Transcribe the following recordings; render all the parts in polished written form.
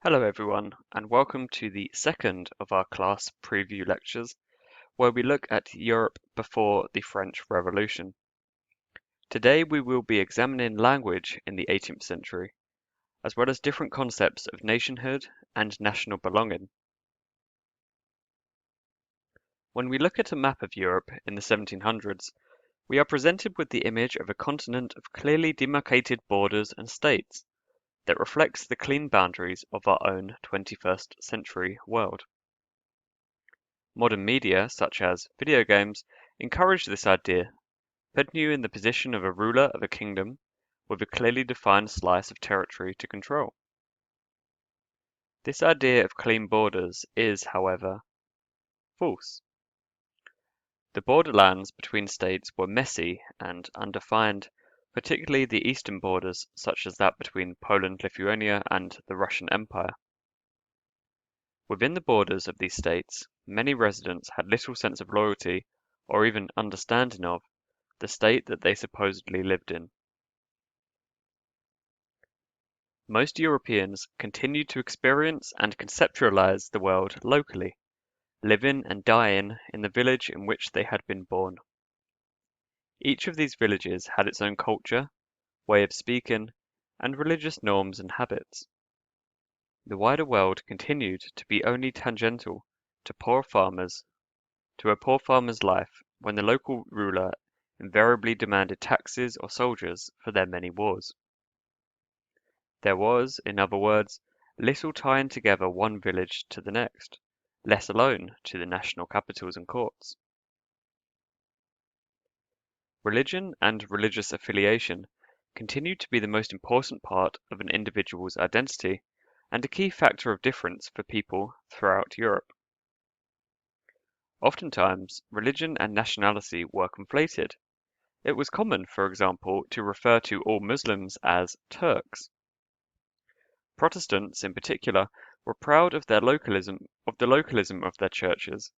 Hello everyone, and welcome to the second of our class preview lectures, where we look at Europe before the French Revolution. Today we will be examining language in the 18th century, as well as different concepts of nationhood and national belonging. When we look at a map of Europe in the 1700s, we are presented with the image of a continent of clearly demarcated borders and states that reflects the clean boundaries of our own 21st century world. Modern media, such as video games, encourage this idea, putting you in the position of a ruler of a kingdom with a clearly defined slice of territory to control. This idea of clean borders is, however, false. The borderlands between states were messy and undefined, particularly the eastern borders, such as that between Poland, Lithuania, and the Russian Empire. Within the borders of these states, many residents had little sense of loyalty or even understanding of the state that they supposedly lived in. Most Europeans continued to experience and conceptualize the world locally, living and dying in the village in which they had been born. Each of these villages had its own culture, way of speaking, and religious norms and habits. The wider world continued to be only tangential to a poor farmer's life when the local ruler invariably demanded taxes or soldiers for their many wars. There was, in other words, little tying together one village to the next, let alone to the national capitals and courts. Religion and religious affiliation continued to be the most important part of an individual's identity and a key factor of difference for people throughout Europe. Oftentimes, religion and nationality were conflated. It was common, for example, to refer to all Muslims as Turks. Protestants, in particular, were proud of the localism of their churches,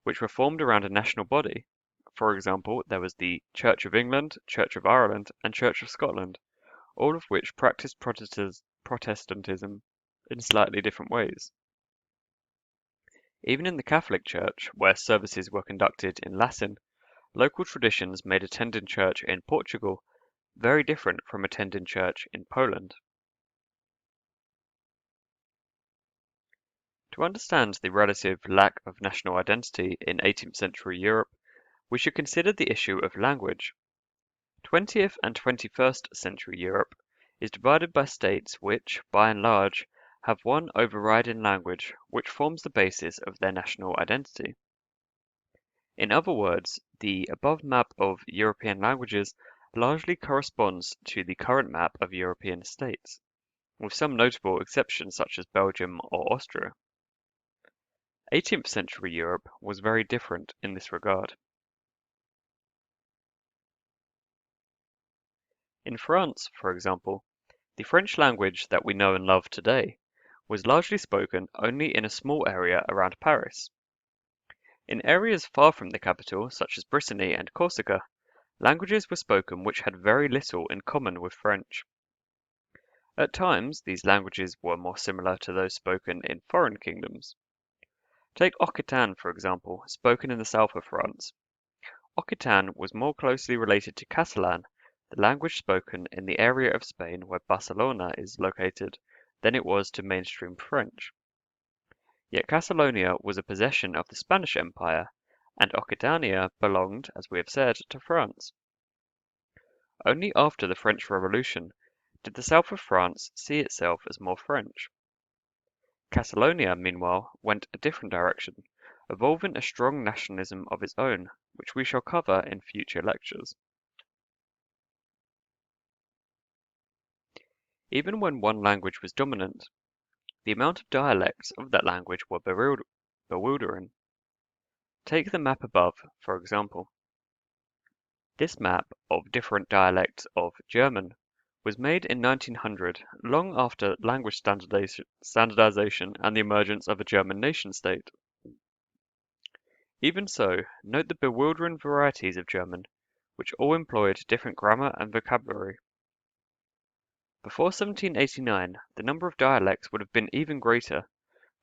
which were formed around a national body. For example, there was the Church of England, Church of Ireland, and Church of Scotland, all of which practiced Protestantism in slightly different ways. Even in the Catholic Church, where services were conducted in Latin, local traditions made attending church in Portugal very different from attending church in Poland. To understand the relative lack of national identity in 18th century Europe, we should consider the issue of language. 20th and 21st century Europe is divided by states which, by and large, have one overriding language which forms the basis of their national identity. In other words, the above map of European languages largely corresponds to the current map of European states, with some notable exceptions such as Belgium or Austria. 18th century Europe was very different in this regard. In France, for example, the French language that we know and love today was largely spoken only in a small area around Paris. In areas far from the capital, such as Brittany and Corsica, languages were spoken which had very little in common with French. At times, these languages were more similar to those spoken in foreign kingdoms. Take Occitan, for example, spoken in the south of France. Occitan was more closely related to Catalan, the language spoken in the area of Spain where Barcelona is located, than it was to mainstream French. Yet Catalonia was a possession of the Spanish Empire, and Occitania belonged, as we have said, to France. Only after the French Revolution did the south of France see itself as more French. Catalonia, meanwhile, went a different direction, evolving a strong nationalism of its own, which we shall cover in future lectures. Even when one language was dominant, the amount of dialects of that language were bewildering. Take the map above, for example. This map of different dialects of German was made in 1900, long after language standardization and the emergence of a German nation-state. Even so, note the bewildering varieties of German, which all employed different grammar and vocabulary. Before 1789, the number of dialects would have been even greater,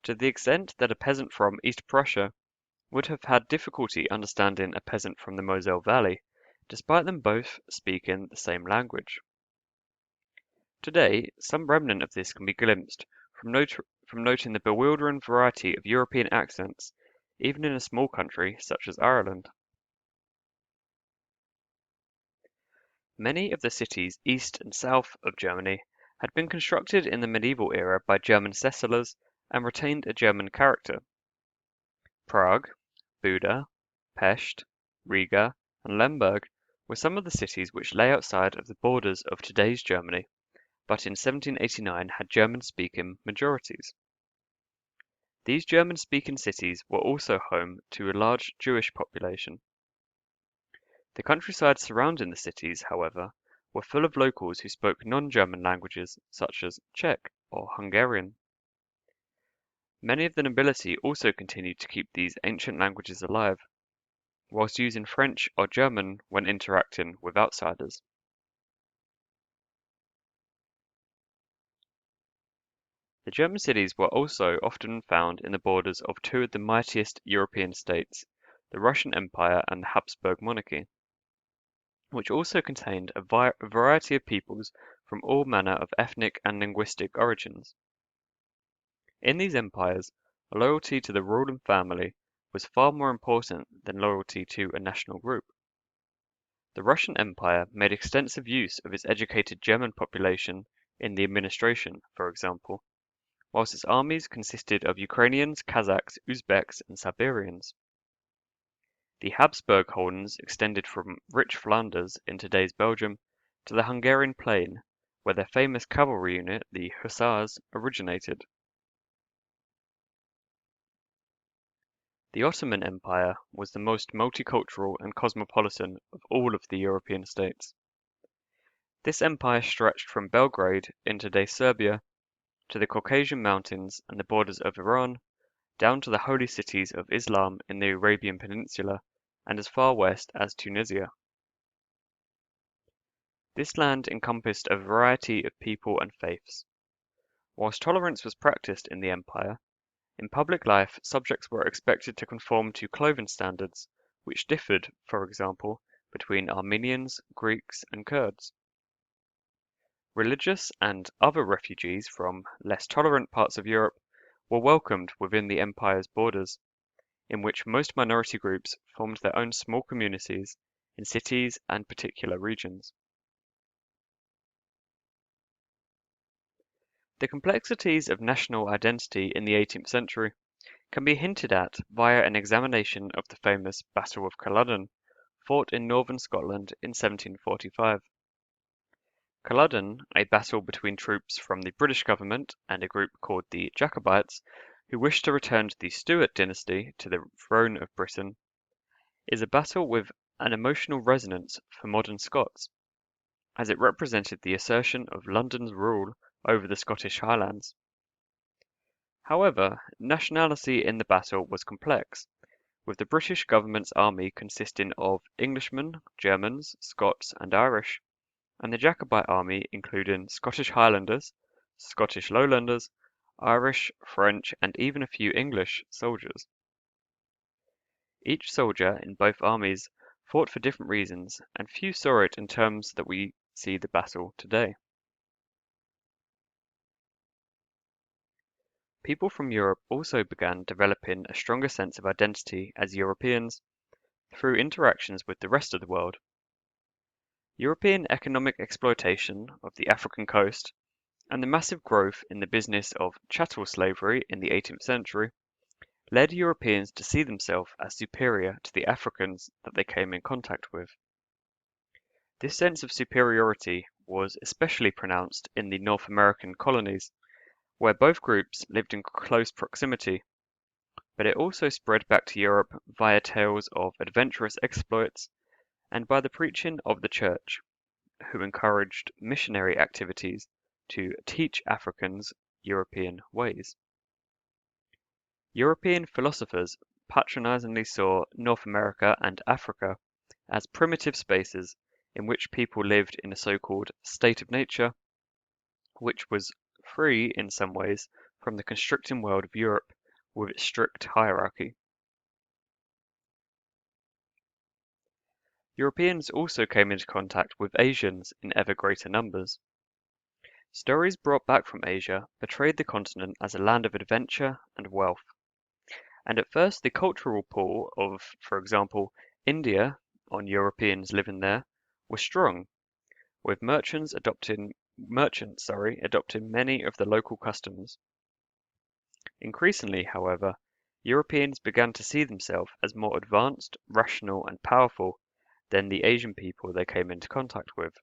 to the extent that a peasant from East Prussia would have had difficulty understanding a peasant from the Moselle Valley, despite them both speaking the same language. Today, some remnant of this can be glimpsed from noting the bewildering variety of European accents, even in a small country such as Ireland. Many of the cities east and south of Germany had been constructed in the medieval era by German settlers and retained a German character. Prague, Buda, Pest, Riga, and Lemberg were some of the cities which lay outside of the borders of today's Germany, but in 1789 had German-speaking majorities. These German-speaking cities were also home to a large Jewish population. The countryside surrounding the cities, however, were full of locals who spoke non-German languages such as Czech or Hungarian. Many of the nobility also continued to keep these ancient languages alive, whilst using French or German when interacting with outsiders. The German cities were also often found in the borders of two of the mightiest European states, the Russian Empire and the Habsburg monarchy, which also contained a variety of peoples from all manner of ethnic and linguistic origins. In these empires, loyalty to the ruling family was far more important than loyalty to a national group. The Russian Empire made extensive use of its educated German population in the administration, for example, whilst its armies consisted of Ukrainians, Kazakhs, Uzbeks, and Siberians. The Habsburg holdings extended from rich Flanders in today's Belgium to the Hungarian plain, where their famous cavalry unit, the Hussars, originated. The Ottoman Empire was the most multicultural and cosmopolitan of all of the European states. This empire stretched from Belgrade in today's Serbia to the Caucasian mountains and the borders of Iran, down to the holy cities of Islam in the Arabian Peninsula and as far west as Tunisia. This land encompassed a variety of people and faiths. Whilst tolerance was practiced in the empire, in public life subjects were expected to conform to clothing standards which differed, for example, between Armenians, Greeks, and Kurds. Religious and other refugees from less tolerant parts of Europe were welcomed within the empire's borders, in which most minority groups formed their own small communities in cities and particular regions. The complexities of national identity in the 18th century can be hinted at via an examination of the famous Battle of Culloden, fought in northern Scotland in 1745. Culloden, a battle between troops from the British government and a group called the Jacobites, who wished to return the Stuart dynasty to the throne of Britain, is a battle with an emotional resonance for modern Scots, as it represented the assertion of London's rule over the Scottish Highlands. However, nationality in the battle was complex, with the British government's army consisting of Englishmen, Germans, Scots, and Irish, and the Jacobite army including Scottish Highlanders, Scottish Lowlanders, Irish, French, and even a few English soldiers. Each soldier in both armies fought for different reasons, and few saw it in terms that we see the battle today. People from Europe also began developing a stronger sense of identity as Europeans through interactions with the rest of the world. European economic exploitation of the African coast and the massive growth in the business of chattel slavery in the 18th century led Europeans to see themselves as superior to the Africans that they came in contact with. This sense of superiority was especially pronounced in the North American colonies, where both groups lived in close proximity, but it also spread back to Europe via tales of adventurous exploits and by the preaching of the Church, who encouraged missionary activities to teach Africans European ways. European philosophers patronizingly saw North America and Africa as primitive spaces in which people lived in a so-called state of nature, which was free in some ways from the constricting world of Europe with its strict hierarchy. Europeans also came into contact with Asians in ever greater numbers. Stories brought back from Asia portrayed the continent as a land of adventure and wealth. And at first the cultural pull of, for example, India on Europeans living there was strong, with merchants adopting many of the local customs. Increasingly, however, Europeans began to see themselves as more advanced, rational, and powerful than the Asian people they came into contact with.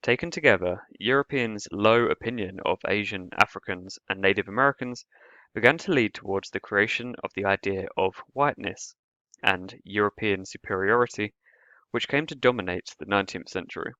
Taken together, Europeans' low opinion of Asian, Africans, and Native Americans began to lead towards the creation of the idea of whiteness and European superiority, which came to dominate the 19th century.